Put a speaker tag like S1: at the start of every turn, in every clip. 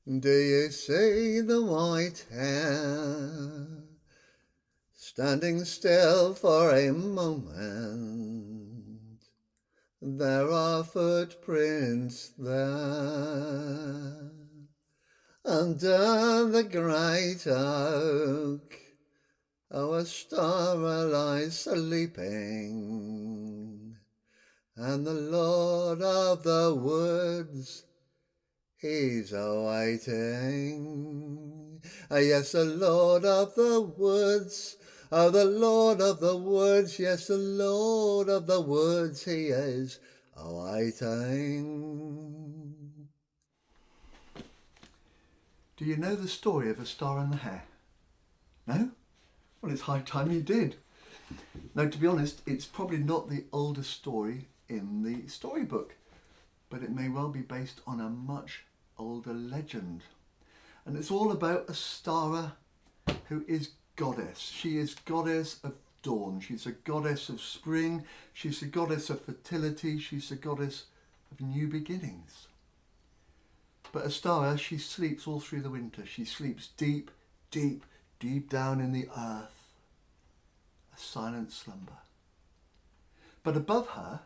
S1: Do you see the white hare standing still for a moment? There are footprints there under the great oak. Oh, Ostara lies sleeping, and the Lord of the woods, he's awaiting. Yes, the Lord of the woods, oh, the Lord of the woods, yes, the Lord of the woods, he is awaiting.
S2: Do you know the story of Ostara and the hare? No? Well, it's high time you did. Now, to be honest, it's probably not the oldest story in the storybook, but it may well be based on a much older legend. And it's all about Ostara, who is goddess. She is goddess of dawn. She's a goddess of spring. She's a goddess of fertility. She's a goddess of new beginnings. But Ostara, she sleeps all through the winter. She sleeps deep, deep, deep down in the earth. A silent slumber. But above her,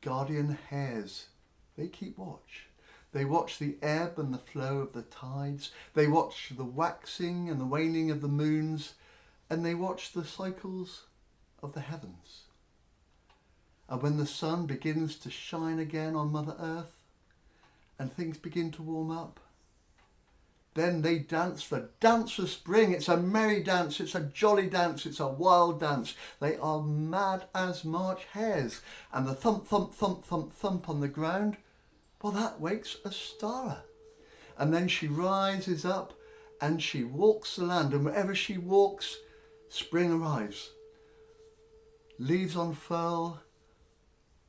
S2: guardian hares, they keep watch. They watch the ebb and the flow of the tides. They watch the waxing and the waning of the moons. And they watch the cycles of the heavens. And when the sun begins to shine again on Mother Earth and things begin to warm up, then they dance the dance of spring. It's a merry dance, it's a jolly dance, it's a wild dance. They are mad as March hares. And the thump, thump, thump, thump, thump on the ground, well, that wakes Ostara. And then she rises up and she walks the land. And wherever she walks, spring arrives. Leaves unfurl,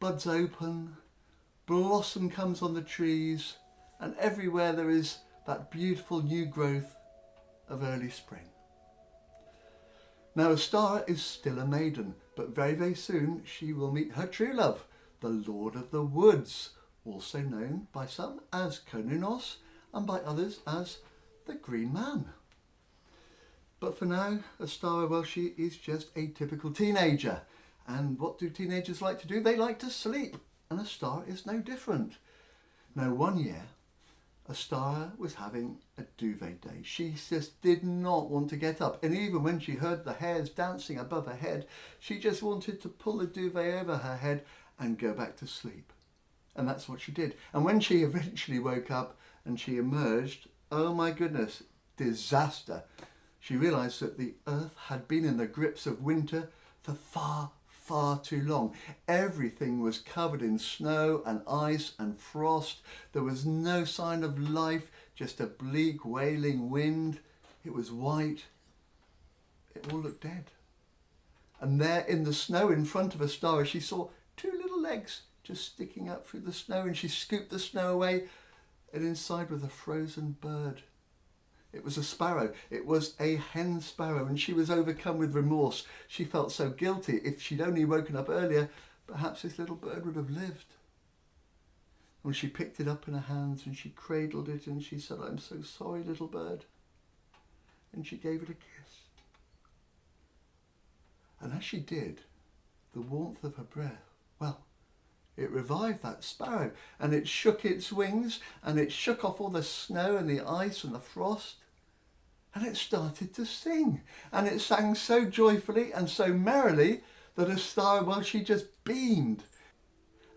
S2: buds open, blossom comes on the trees, and everywhere there is that beautiful new growth of early spring. Now, Ostara is still a maiden, but very, very soon she will meet her true love, the Lord of the Woods, also known by some as Equinox and by others as the Green Man. But for now, Ostara, well, she is just a typical teenager. And what do teenagers like to do? They like to sleep, and Ostara is no different. Now, one year, Ostara was having a duvet day. She just did not want to get up. And even when she heard the hares dancing above her head, she just wanted to pull the duvet over her head and go back to sleep. And that's what she did. And when she eventually woke up and she emerged, oh my goodness, disaster. She realised that the earth had been in the grips of winter for far, far too long. Everything was covered in snow and ice and frost. There was no sign of life, just a bleak, wailing wind. It was white. It all looked dead. And there in the snow in front of Ostara, she saw two little legs just sticking up through the snow, and she scooped the snow away, and inside was a frozen bird. It was a sparrow. It was a hen sparrow, and she was overcome with remorse. She felt so guilty. If she'd only woken up earlier, perhaps this little bird would have lived. When she picked it up in her hands and she cradled it and she said, "I'm so sorry, little bird." And she gave it a kiss. And as she did, the warmth of her breath, well, it revived that sparrow, and it shook its wings, and it shook off all the snow and the ice and the frost, and it started to sing. And it sang so joyfully and so merrily that Ostara, well, she just beamed.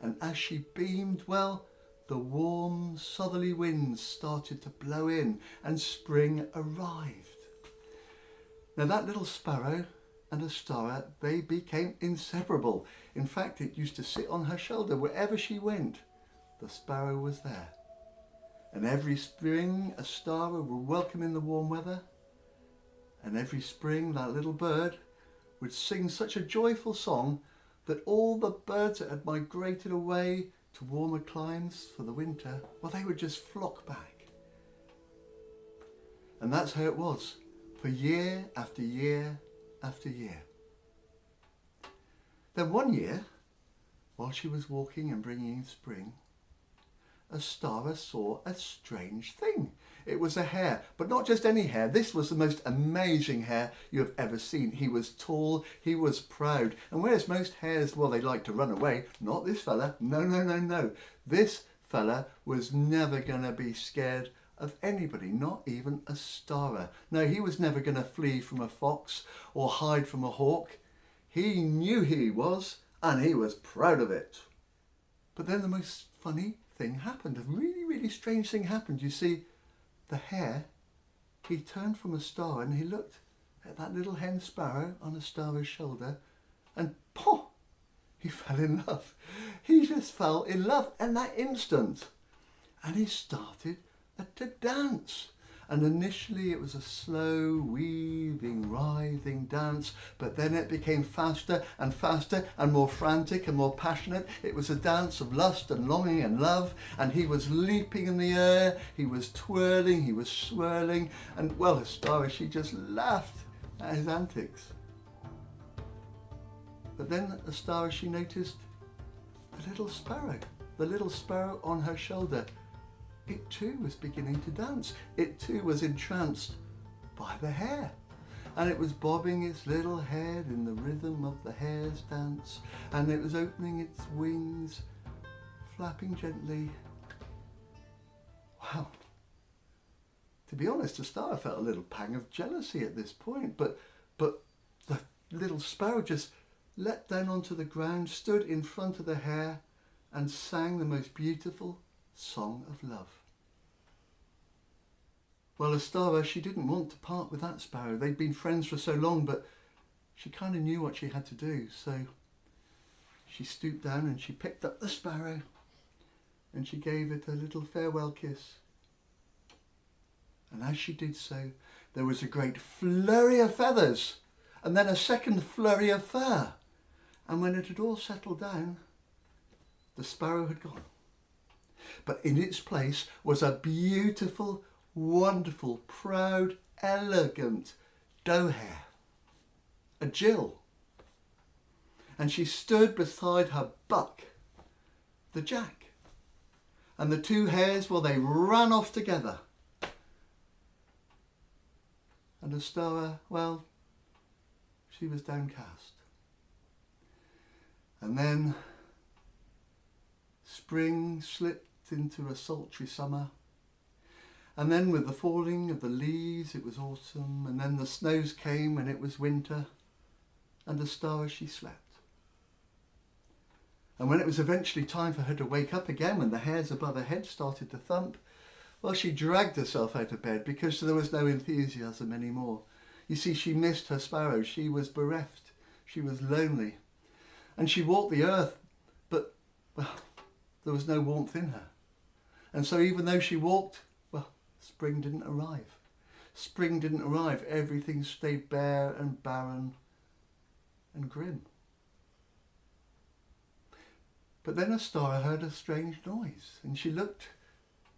S2: And as she beamed, well, the warm southerly winds started to blow in, and spring arrived. Now that little sparrow and Ostara, they became inseparable. In fact, it used to sit on her shoulder wherever she went. The sparrow was there. And every spring, Ostara would welcome in the warm weather. And every spring, that little bird would sing such a joyful song that all the birds that had migrated away to warmer climes for the winter, well, they would just flock back. And that's how it was for year after year after year. Then one year, while she was walking and bringing in spring, Ostara saw a strange thing. It was a hare, but not just any hare. This was the most amazing hare you have ever seen. He was tall, he was proud. And whereas most hares, well, they like to run away, not this fella. No, no, no, no. This fella was never going to be scared of anybody, not even Ostara. No, he was never going to flee from a fox or hide from a hawk. He knew who he was, and he was proud of it. But then the most funny thing happened. A really, really strange thing happened. You see, the hare, he turned from Ostara and he looked at that little hen sparrow on Ostara's shoulder, and pooh, he fell in love. He just fell in love in that instant. And he started to dance. And initially it was a slow, weaving, writhing dance, but then it became faster and faster and more frantic and more passionate. It was a dance of lust and longing and love, and he was leaping in the air, he was twirling, he was swirling, and well, Ostara, she just laughed at his antics. But then Ostara, she noticed the little sparrow on her shoulder. It too was beginning to dance. It too was entranced by the hare. And it was bobbing its little head in the rhythm of the hare's dance. And it was opening its wings, flapping gently. Wow. To be honest, Ostara felt a little pang of jealousy at this point. But the little sparrow just leapt down onto the ground, stood in front of the hare, and sang the most beautiful song of love. Well, Ostara, she didn't want to part with that sparrow. They'd been friends for so long, but she kind of knew what she had to do. So she stooped down and she picked up the sparrow and she gave it a little farewell kiss. And as she did so, there was a great flurry of feathers and then a second flurry of fur. And when it had all settled down, the sparrow had gone. But in its place was a beautiful, wonderful, proud, elegant doe hare, a Jill. And she stood beside her buck, the Jack. And the two hares, well, they ran off together. And Ostara, well, she was downcast. And then spring slipped into a sultry summer, and then with the falling of the leaves it was autumn, and then the snows came and it was winter, and Ostara, she slept. And when it was eventually time for her to wake up again, when the hairs above her head started to thump, well, she dragged herself out of bed because there was no enthusiasm anymore. You see, she missed her sparrow. She was bereft. She was lonely. And she walked the earth, but, well, there was no warmth in her. And so even though she walked, well, spring didn't arrive. Spring didn't arrive. Everything stayed bare and barren and grim. But then Ostara heard a strange noise, and she looked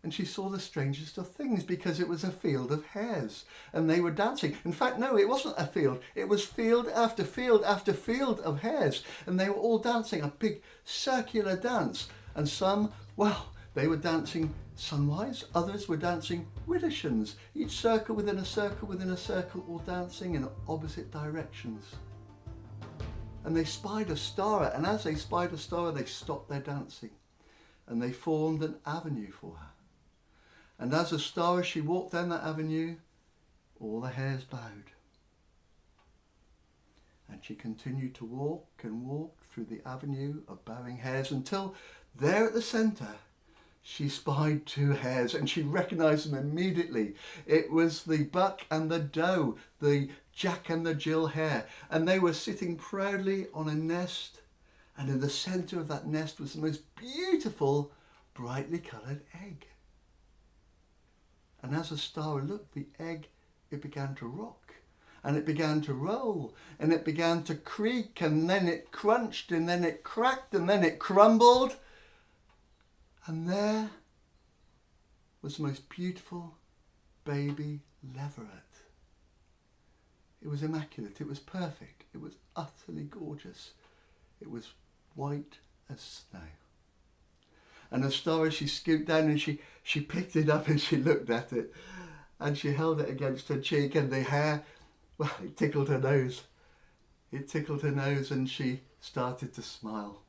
S2: and she saw the strangest of things, because it was a field of hares and they were dancing. In fact, no, it wasn't a field. It was field after field after field of hares, and they were all dancing a big circular dance. And some, well, they were dancing sunwise, others were dancing widdershins, each circle within a circle within a circle, all dancing in opposite directions. And they spied Ostara, and as they spied Ostara, they stopped their dancing and they formed an avenue for her. And as Ostara, she walked down that avenue, all the hares bowed. And she continued to walk and walk through the avenue of bowing hares until there at the centre she spied two hares, and she recognised them immediately. It was the buck and the doe, the Jack and the Jill hare, and they were sitting proudly on a nest, and in the centre of that nest was the most beautiful, brightly coloured egg. And as Ostara looked, the egg, it began to rock, and it began to roll, and it began to creak, and then it crunched, and then it cracked, and then it crumbled. And there was the most beautiful baby leveret. It was immaculate, it was perfect, it was utterly gorgeous. It was white as snow. And Ostara, she scooped down and she picked it up and she looked at it. And she held it against her cheek, and the hare, well, it tickled her nose. It tickled her nose, and she started to smile.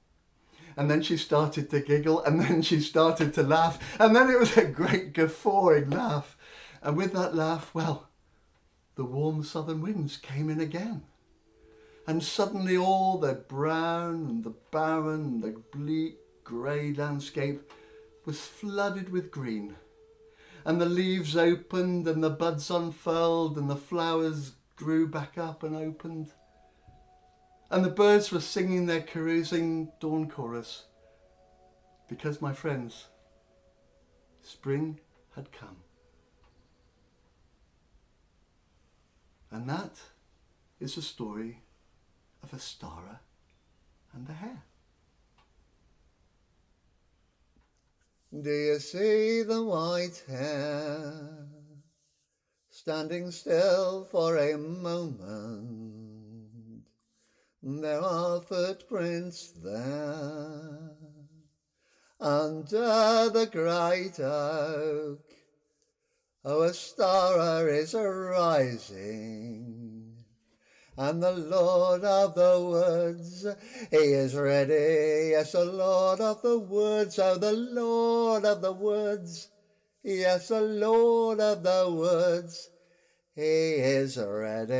S2: And then she started to giggle, and then she started to laugh. And then it was a great guffawing laugh. And with that laugh, well, the warm southern winds came in again. And suddenly all the brown and the barren and the bleak grey landscape was flooded with green. And the leaves opened and the buds unfurled and the flowers grew back up and opened. And the birds were singing their carousing dawn chorus. Because, my friends, spring had come. And that is the story of Ostara and the hare.
S1: Do you see the white hare standing still for a moment? There are footprints there under the great oak. Oh, Ostara is rising, and the Lord of the woods, he is ready. Yes, the Lord of the woods, oh, the Lord of the woods. Yes, the Lord of the woods, he is ready.